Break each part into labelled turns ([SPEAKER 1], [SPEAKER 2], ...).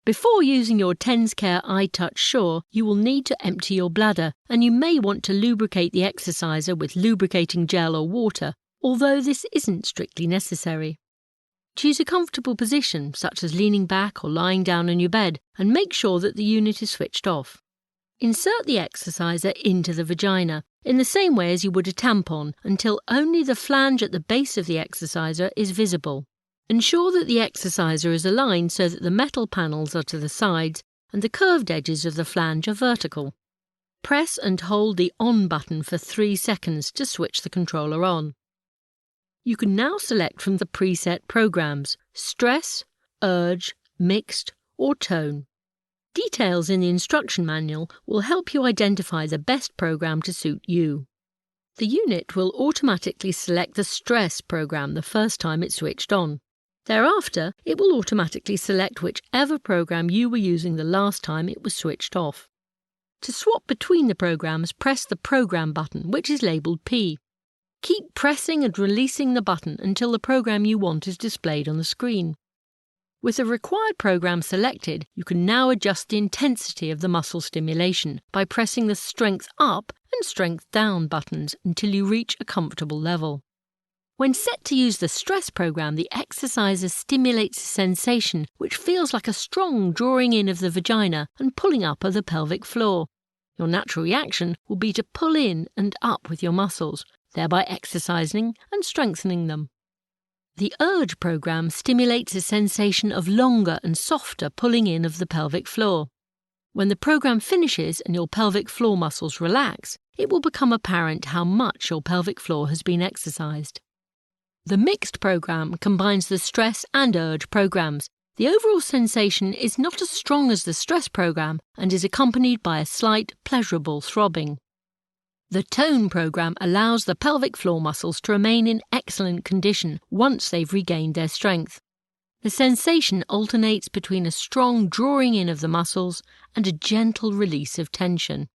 [SPEAKER 1] Before using your TensCare itouch Shore, you will need to empty your bladder, and you may want to lubricate the exerciser with lubricating gel or water, although this isn't strictly necessary. Choose a comfortable position, such as leaning back or lying down on your bed, and make sure that the unit is switched off. Insert the exerciser into the vagina, in the same way as you would a tampon, until only the flange at the base of the exerciser is visible. Ensure that the exerciser is aligned so that the metal panels are to the sides and the curved edges of the flange are vertical. Press and hold the on button for 3 seconds to switch the controller on. You can now select from the preset programs: stress, urge, mixed, or tone. Details in the instruction manual will help you identify the best program to suit you. The unit will automatically select the stress program the first time it's switched on. Thereafter, it will automatically select whichever program you were using the last time it was switched off. To swap between the programs, press the Program button, which is labelled P. Keep pressing and releasing the button until the program you want is displayed on the screen. With the required program selected, you can now adjust the intensity of the muscle stimulation by pressing the Strength Up and Strength Down buttons until you reach a comfortable level. When set to use the stress program, the exerciser stimulates a sensation which feels like a strong drawing in of the vagina and pulling up of the pelvic floor. Your natural reaction will be to pull in and up with your muscles, thereby exercising and strengthening them. The urge program stimulates a sensation of longer and softer pulling in of the pelvic floor. When the program finishes and your pelvic floor muscles relax, it will become apparent how much your pelvic floor has been exercised. The mixed program combines the stress and urge programs. The overall sensation is not as strong as the stress program and is accompanied by a slight, pleasurable throbbing. The tone program allows the pelvic floor muscles to remain in excellent condition once they've regained their strength. The sensation alternates between a strong drawing in of the muscles and a gentle release of tension.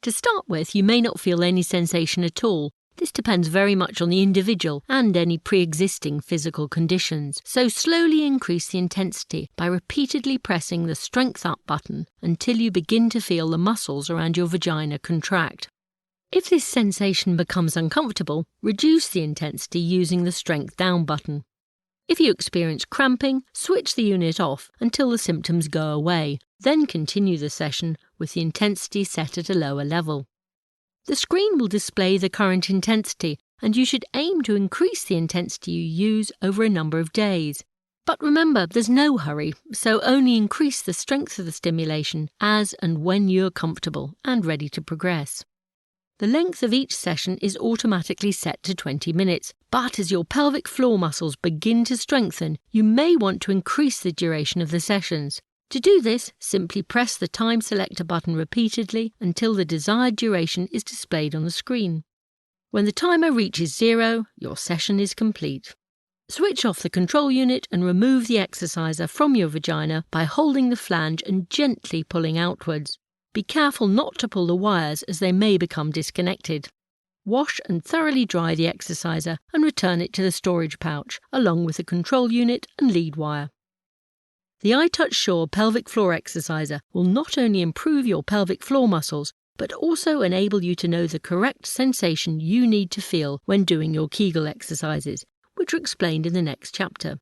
[SPEAKER 1] To start with, you may not feel any sensation at all. This depends very much on the individual and any pre-existing physical conditions, so slowly increase the intensity by repeatedly pressing the Strength Up button until you begin to feel the muscles around your vagina contract. If this sensation becomes uncomfortable, reduce the intensity using the Strength Down button. If you experience cramping, switch the unit off until the symptoms go away, then continue the session with the intensity set at a lower level. The screen will display the current intensity, and you should aim to increase the intensity you use over a number of days. But remember, there's no hurry, so only increase the strength of the stimulation as and when you're comfortable and ready to progress. The length of each session is automatically set to 20 minutes, but as your pelvic floor muscles begin to strengthen, you may want to increase the duration of the sessions. To do this, simply press the Time Selector button repeatedly until the desired duration is displayed on the screen. When the timer reaches 0, your session is complete. Switch off the control unit and remove the exerciser from your vagina by holding the flange and gently pulling outwards. Be careful not to pull the wires as they may become disconnected. Wash and thoroughly dry the exerciser and return it to the storage pouch, along with the control unit and lead wire. The itouch Shore pelvic floor exerciser will not only improve your pelvic floor muscles, but also enable you to know the correct sensation you need to feel when doing your Kegel exercises, which are explained in the next chapter.